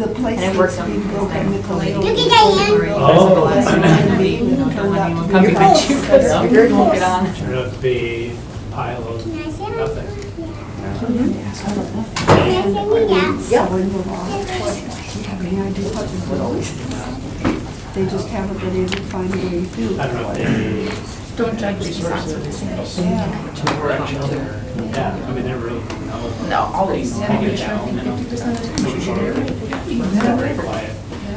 The place And it needs works to on be built in Nicolay. Look at Diane. Come get you, because you won't get on. Turned out to be a pile of Can I sit on nothing. Can I sit on that? So in the law. Do you have any idea what to do? They just haven't been able to find a way to do I don't know if Don't judge these songs with the same. they were actually, yeah, I mean, they really don't know. No, always. Take it down, you know. 50% of the time you should do it. Very quiet.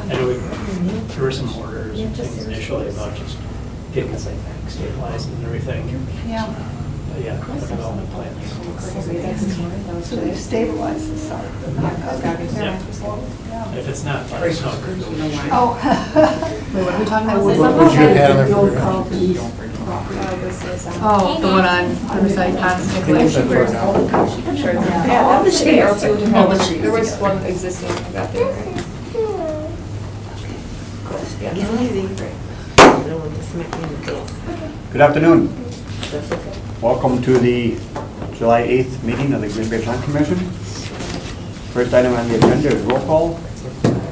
And there were some orders and things initially about just getting this like stabilized and everything. Yeah. But yeah, the development plans. So they've stabilized the site. but not covered. Yeah. And if it's not, it's not. Oh. Wait, what are we talking about? Would you have had on there the old for- Carlton East property. Oh, the one on Riverside Pond. I think it's that far now. I'm sure. Yeah, all the shades. All the shades. There was one existing back there, right? Good afternoon. Welcome to the July 8th meeting of the Green Bay Plan Commission. First item on the agenda is roll call.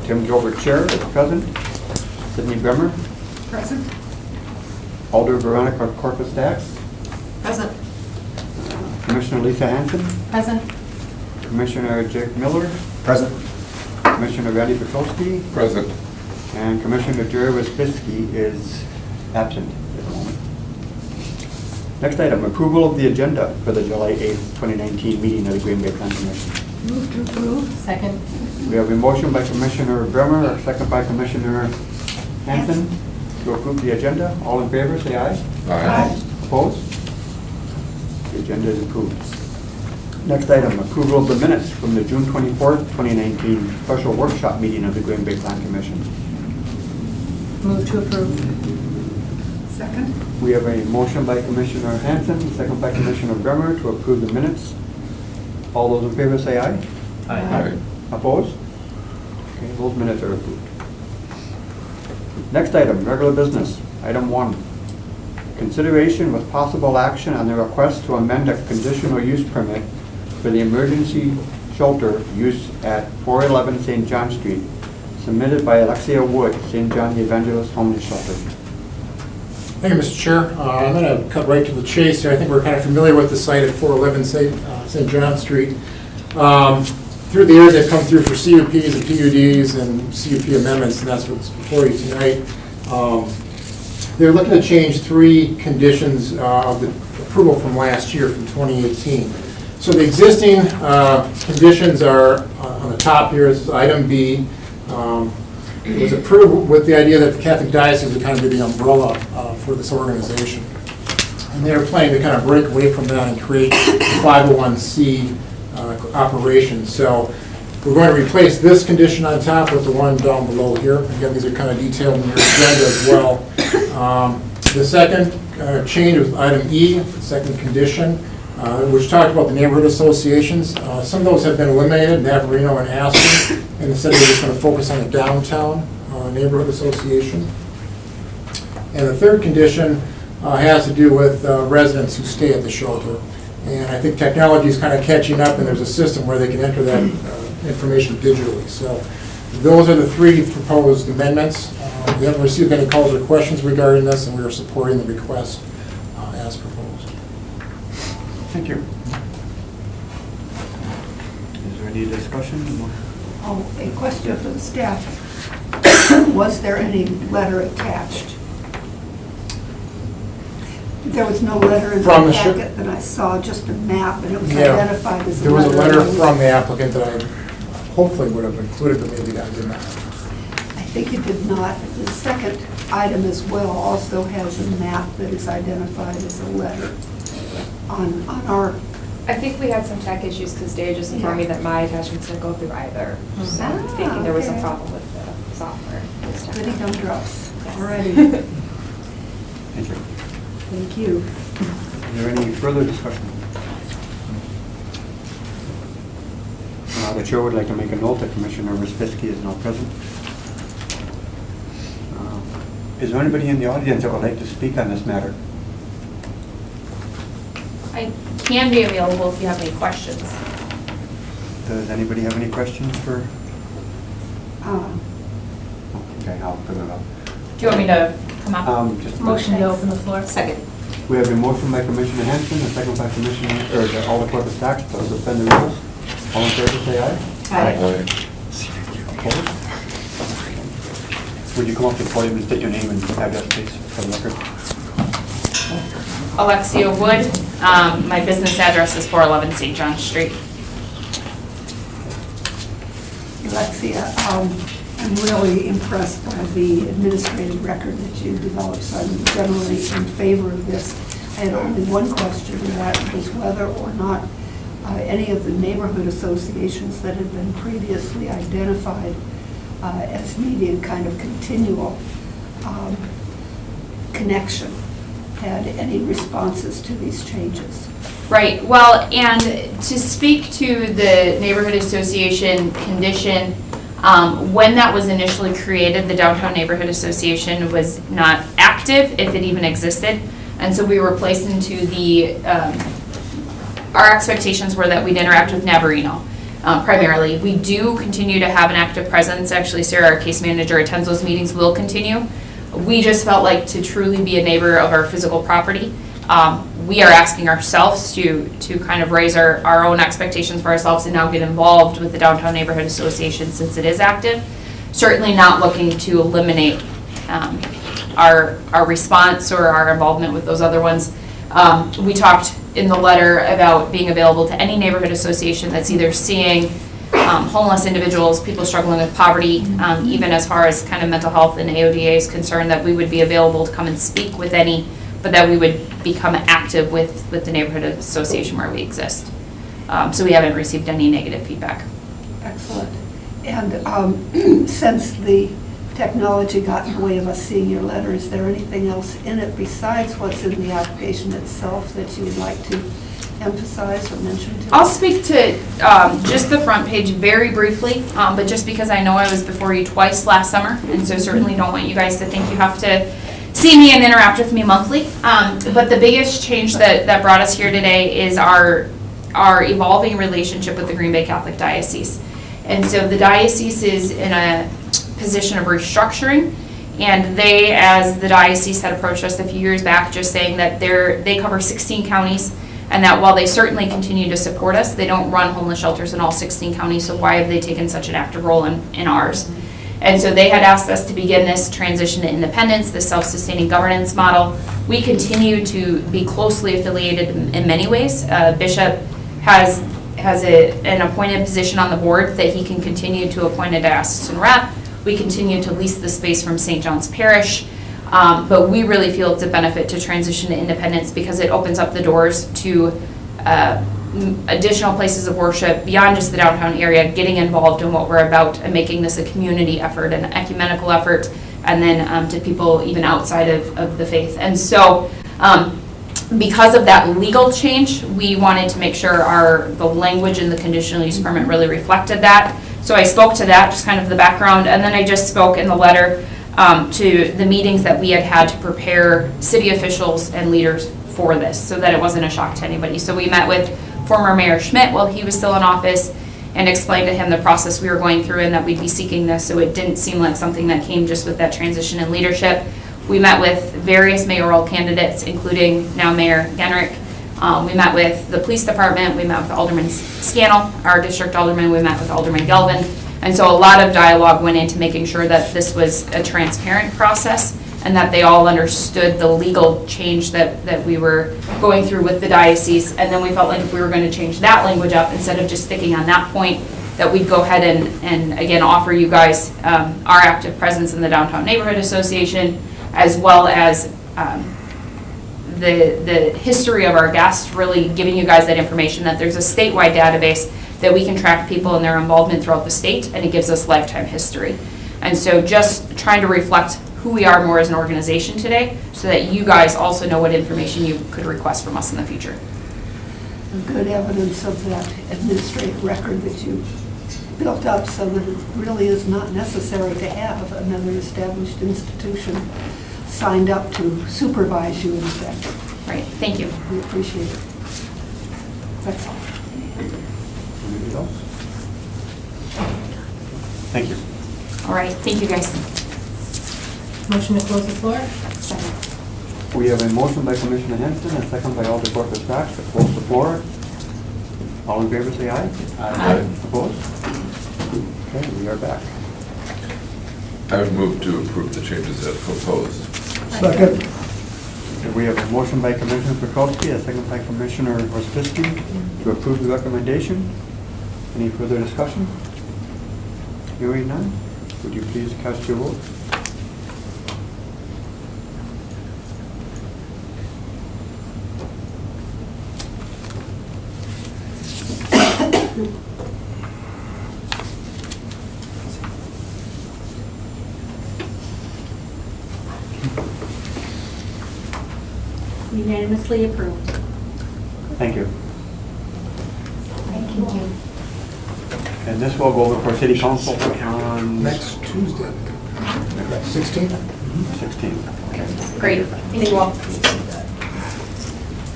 Tim Gilbert, Chair, is present. Sydney Bremer. Present. Alder Veronica Corpus Dax. Present. Commissioner Lisa Hanson. Present. Commissioner Jake Miller. Present. Commissioner Randy Petrowski. Present. And Commissioner Jerry Wisbicki is absent at the moment. Next item, approval of the agenda for the July 8th, 2019 meeting of the Green Bay Plan Commission. Move to approve. Second. We have a motion by Commissioner Bremer, a second by Commissioner Hanson to approve the agenda. All in favor, say aye. Aye. Opposed? The agenda is approved. Next item, approval of the minutes from the June 24th, 2019 special workshop meeting of the Green Bay Plan Commission. Move to approve. Second. We have a motion by Commissioner Hanson, a second by Commissioner Bremer to approve the minutes. All those in favor say aye. Aye. Opposed? Okay, those minutes are approved. Next item, regular business. Item 1. Consideration with possible action on the request to amend a conditional use permit for the emergency shelter use at 411 St. John Street, submitted by Alexia Wood, St. John the Evangelist Homeless Shelter. Thank you, Mr. Chair. I'm going to cut right to the chase here. I think we're kind of familiar with the site at 411 St. John Street. Through the years, they've come through for CUPs and PUDs and CUP amendments, and that's what's before you tonight. They're looking to change 3 conditions of the approval from last year, from 2018. So the existing conditions are on the top here. This is item B. It was approved with the idea that the Catholic Diocese would kind of be the umbrella for this organization. And they're planning to kind of break away from that and create 501c operation. So we're going to replace this condition on top with the one down below here. Again, these are kind of detailed in your agenda as well. The second change was item E, the second condition, which talked about the neighborhood associations. Some of those have been eliminated, Navarino and Aspen, and instead we're just going to focus on the downtown neighborhood association. And the third condition has to do with residents who stay at the shelter. And I think technology is kind of catching up, and there's a system where they can enter that information digitally. So those are the 3 proposed amendments. We haven't received any calls or questions regarding this, and we are supporting the request as proposed. Thank you. Is there any discussion? Oh, a question for the staff. Was there any letter attached? There was no letter in the From the packet that I saw, just a map, and it was Yeah. identified as a There was a letter from. from the applicant that I hopefully would have included, but maybe I did not. I think it did not. The second item as well also has a map that is identified as a letter on our, I think we had some tech issues because Dave just informed me that my attachments didn't go through either. So I'm Ah, thinking there was some okay. problem with the software this time. goody gumdrops. Yes. Alrighty, Thank you. thank you. Is there any further discussion? The chair would like to make a note that Commissioner Wisbicki is not present. Is there anybody in the audience that would like to speak on this matter? I can be available if you have any questions. Does anybody have any questions for Okay, I'll put it up. Do you want me to come up? Just- Motion to open the floor. Second. We have a motion by Commissioner Henson, a second by Commissioner, or the Alderclerk of Tax to suspend the rules. All in favor, say aye. Aye. Opposed? Would you come up to the podium and state your name and address, please, for the record? Alexia Wood. My business address is 411 St. John Street. Alexia, I'm really impressed by the administrative record that you developed, so I'm generally in favor of this. I had only one question, and that was whether or not any of the neighborhood associations that had been previously identified as needing kind of continual connection had any responses to these changes. Right, well, and to speak to the neighborhood association condition, when that was initially created, the Downtown Neighborhood Association was not active, if it even existed. And so we were placed into the, our expectations were that we'd interact with Navarino primarily. We do continue to have an active presence. Actually, Sarah, our case manager, attends those meetings, will continue. We just felt like to truly be a neighbor of our physical property, we are asking ourselves to kind of raise our own expectations for ourselves and now get involved with the Downtown Neighborhood Association since it is active. Certainly not looking to eliminate our response or our involvement with those other ones. We talked in the letter about being available to any neighborhood association that's either seeing homeless individuals, people struggling with poverty, even as far as kind of mental health and AODA is concerned, that we would be available to come and speak with any, but that we would become active with the neighborhood association where we exist. So we haven't received any negative feedback. Excellent. And since the technology got in the way of us seeing your letter, is there anything else in it besides what's in the application itself that you would like to emphasize or mention to us? I'll speak to just the front page very briefly, but just because I know I was before you twice last summer, and so certainly don't want you guys to think you have to see me and interact with me monthly. But the biggest change that brought us here today is our evolving relationship with the Green Bay Catholic Diocese. And so the diocese is in a position of restructuring, and they, as the diocese, had approached us a few years back just saying that they cover 16 counties, and that while they certainly continue to support us, they don't run homeless shelters in all 16 counties, so why have they taken such an active role in ours? And so they had asked us to begin this transition to independence, the self-sustaining governance model. We continue to be closely affiliated in many ways. Bishop has an appointed position on the board that he can continue to appoint a diocesan rep. We continue to lease the space from St. John's Parish. But we really feel it's a benefit to transition to independence because it opens up the doors to additional places of worship beyond just the downtown area, getting involved in what we're about and making this a community effort, an ecumenical effort, and then to people even outside of the faith. And so because of that legal change, we wanted to make sure the language in the conditional use permit really reflected that. So I spoke to that, just kind of the background, and then I just spoke in the letter to the meetings that we had to prepare city officials and leaders for this so that it wasn't a shock to anybody. So we met with former Mayor Schmidt while he was still in office and explained to him the process we were going through and that we'd be seeking this, so it didn't seem like something that came just with that transition in leadership. We met with various mayoral candidates, including now Mayor Genrich. We met with the police department, we met with Alderman Scannell, our district alderman, we met with Alderman Galvin. And so a lot of dialogue went into making sure that this was a transparent process and that they all understood the legal change that we were going through with the diocese. And then we felt like if we were going to change that language up, instead of just sticking on that point, that we'd go ahead and again, offer you guys our active presence in the Downtown Neighborhood Association, as well as the history of our guests, really giving you guys that information that there's a statewide database that we can track people and their involvement throughout the state, and it gives us lifetime history. And so just trying to reflect who we are more as an organization today, so that you guys also know what information you could request from us in the future. Good evidence of that administrative record that you built up so that it really is not necessary to have another established institution signed up to supervise you in effect. Right, thank you. We appreciate it. That's all. Anybody else? Thank you. All right, thank you guys. Motion to close the floor? We have a motion by Commissioner Henson, a second by Alderperson Strax to close the floor. All in favor, say aye. Aye. Opposed? Okay, we are back. I would move to approve the changes as proposed. Second. We have a motion by Commissioner Petrowski, a second by Commissioner Wozzisky to approve the recommendation. Any further discussion? Hearing none, would you please cast your vote? Unanimously approved. Thank you. Thank you. And this will go over for City Council on Next Tuesday, 16th? 16th. Great, thank you all.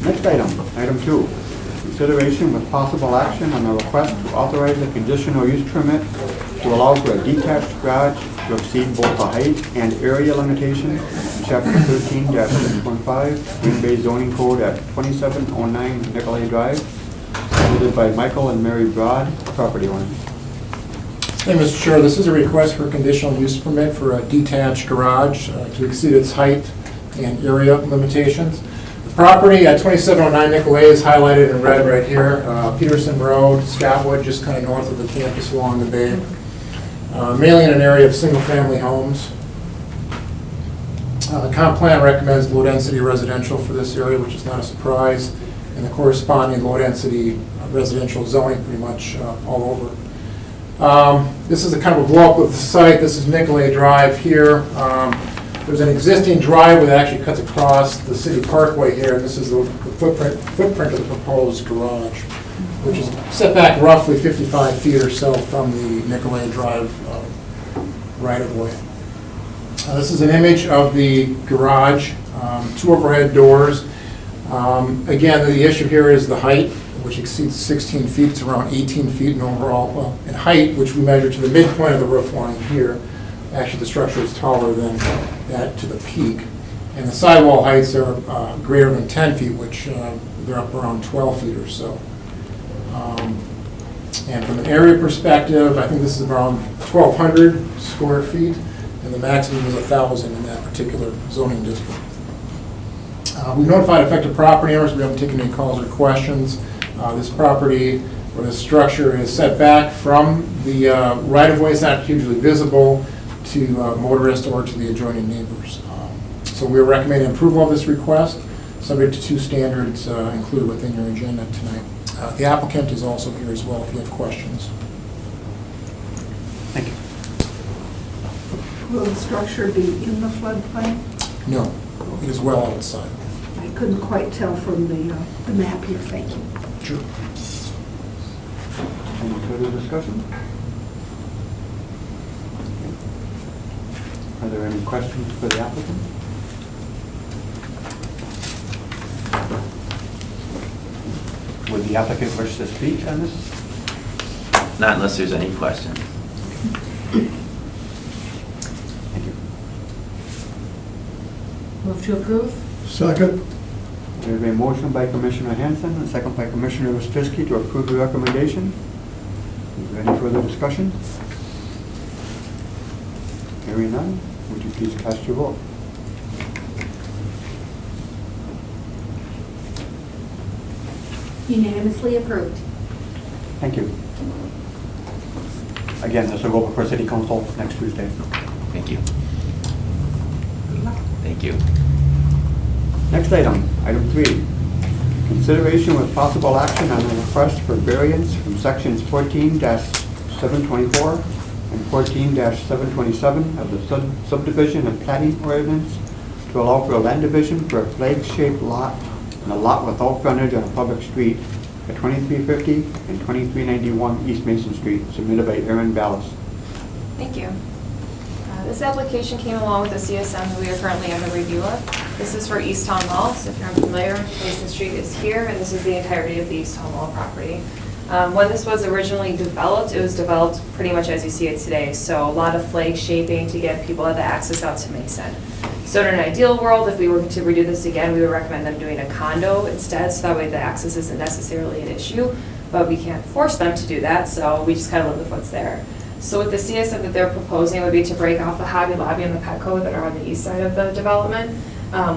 Next item, item 2. Consideration with possible action on a request to authorize a conditional use permit to allow for a detached garage to exceed both the height and area limitation in Chapter 13-6.5, Green Bay zoning code at 2709 Nicolay Drive, submitted by Michael and Mary Broad, property owners. Hey, Mr. Chair, this is a request for a conditional use permit for a detached garage to exceed its height and area limitations. The property at 2709 Nicolay is highlighted in red right here. Peterson Road, Scottwood, just kind of north of the campus along the bay. Mainly in an area of single-family homes. The comp plan recommends low-density residential for this area, which is not a surprise, and the corresponding low-density residential zoning pretty much all over. This is a kind of a blow-up of the site. This is Nicolay Drive here. There's an existing driveway that actually cuts across the city parkway here, and this is the footprint of the proposed garage, which is set back roughly 55 feet or so from the Nicolay Drive right-of-way. This is an image of the garage, 2 overhead doors. Again, the issue here is the height, which exceeds 16 feet. It's around 18 feet in overall, well, in height, which we measure to the midpoint of the roof line here. Actually, the structure is taller than that to the peak. And the sidewall heights are greater than 10 feet, which they're up around 12 feet or so. And from an area perspective, I think this is around 1,200 square feet, and the maximum is 1,000 in that particular zoning district. We've notified affected property owners. We haven't taken any calls or questions. This property or this structure is set back from the right-of-way. It's not hugely visible to motorists or to the adjoining neighbors. So we're recommending approval of this request, subject to 2 standards included within your agenda tonight. The applicant is also here as well if you have questions. Thank you. Will the structure be in the floodplain? No, it is well outside. I couldn't quite tell from the map here, thank you. Sure. Any further discussion? Are there any questions for the applicant? Would the applicant wish to speak on this? Not unless there's any questions. Thank you. Move to approve? Second. We have a motion by Commissioner Hanson, a second by Commissioner Wozzisky to approve the recommendation. Is there any further discussion? Hearing none, would you please cast your vote? Unanimously approved. Thank you. Again, this will go before City Council next Tuesday. Thank you. Thank you. Next item, item 3. Consideration with possible action on a request for variance from sections 14-724 and 14-727 of the subdivision and platting ordinance to allow for a land division for a flag-shaped lot and a lot without frontage on a public street at 2350 and 2391 East Mason Street, submitted by Aaron Ballas. Thank you. This application came along with the CSM that we are currently under review of. This is for East Town Mall, so if you're unfamiliar, Mason Street is here, and this is the entirety of the East Town Mall property. When this was originally developed, it was developed pretty much as you see it today. So a lot of flag shaping to get people the access out to Mason. So in an ideal world, if we were to redo this again, we would recommend them doing a condo instead, so that way the access isn't necessarily an issue. But we can't force them to do that, so we just kind of live with what's there. So what the CSM that they're proposing would be to break off the Hobby Lobby and the Petco that are on the east side of the development,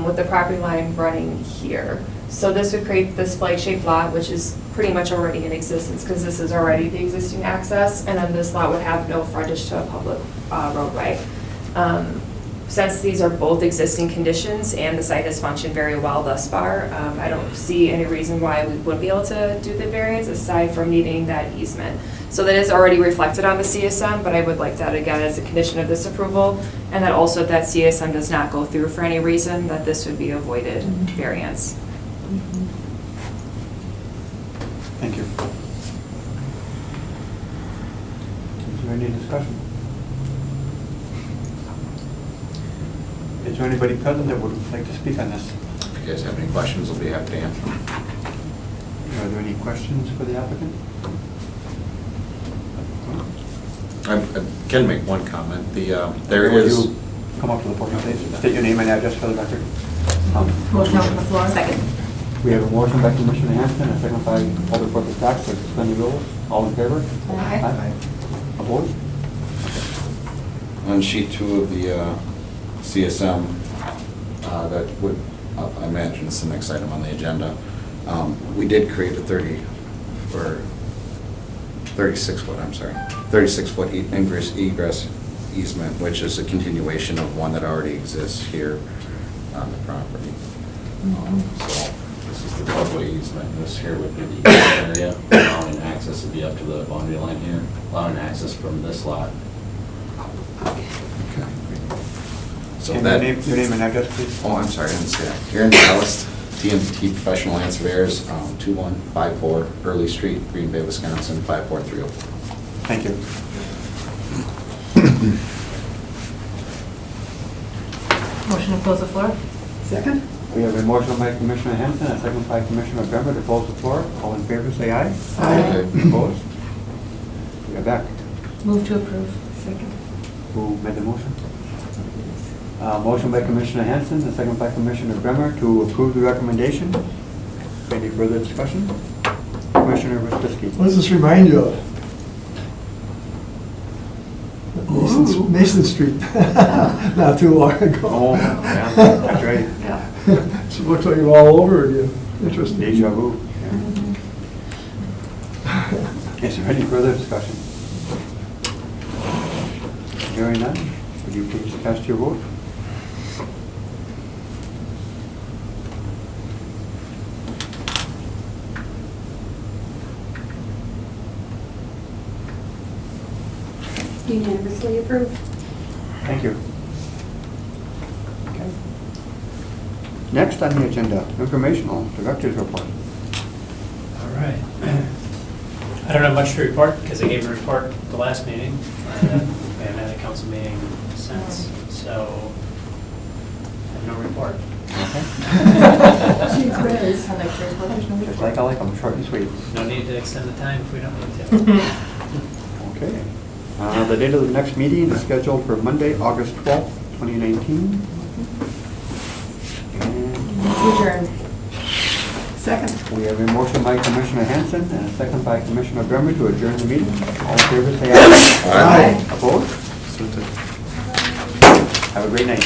with the property line running here. So this would create this flag-shaped lot, which is pretty much already in existence, because this is already the existing access, and then this lot would have no frontage to a public roadway. Since these are both existing conditions and the site has functioned very well thus far, I don't see any reason why we wouldn't be able to do the variance aside from needing that easement. So that is already reflected on the CSM, but I would like that again as a condition of this approval, and that also if that CSM does not go through for any reason, that this would be avoided variance. Thank you. Is there any discussion? Is there anybody present that would like to speak on this? If you guys have any questions, I'll be happy to answer. Are there any questions for the applicant? I can make one comment. There Would is, you come up to the podium, please? State your name and address for the record. Motion on the floor. Second. We have a motion by Commissioner Hanson, a second by Alder Purpose Tax to suspend the rules. All in favor? Aye. Opposed? on sheet 2 of the CSM, that would, I imagine it's the next item on the agenda. We did create a 36-foot ingress egress easement, which is a continuation of one that already exists here on the property. So this is the roadway easement. This here would be the egress area, allowing access to be up to the boundary line here, allowing access from this lot. Okay. So And that. your name and address, please? Oh, I'm sorry, I didn't see that. Aaron Dallas, TMT Professional Land Surveyors, 2154 Early Street, Green Bay, Wisconsin, 54304. Thank you. Motion to close the floor? Second? We have a motion by Commissioner Hanson, a second by Commissioner Bremer to close the floor. All in favor, say aye. Aye. Opposed? We are back. Move to approve. Second. Who made the motion? Motion by Commissioner Hanson, a second by Commissioner Bremer to approve the recommendation. Any further discussion? Commissioner Wojciechowski. What does this remind you of? Mason Street, not too long ago. Oh, yeah, that's right. Yeah. It looks like you're all over again. Interesting. Deja vu. Is there any further discussion? Hearing none, would you please cast your vote? Unanimously approved. Thank you. Okay. Next on the agenda, informational director's report. All right. I don't have much to report because I gave a report at the last meeting. We haven't had a council meeting since, so I have no report. Gee whiz. I'd like to report. There's no Just report. like I like them, short and sweet. No need to extend the time if we don't need to. Okay. The date of the next meeting is scheduled for Monday, August 12th, 2019. And Adjourn. Second. we have a motion by Commissioner Hanson and a second by Commissioner Bremer to adjourn the meeting. All in favor, say aye. Aye. Opposed? Have a great night.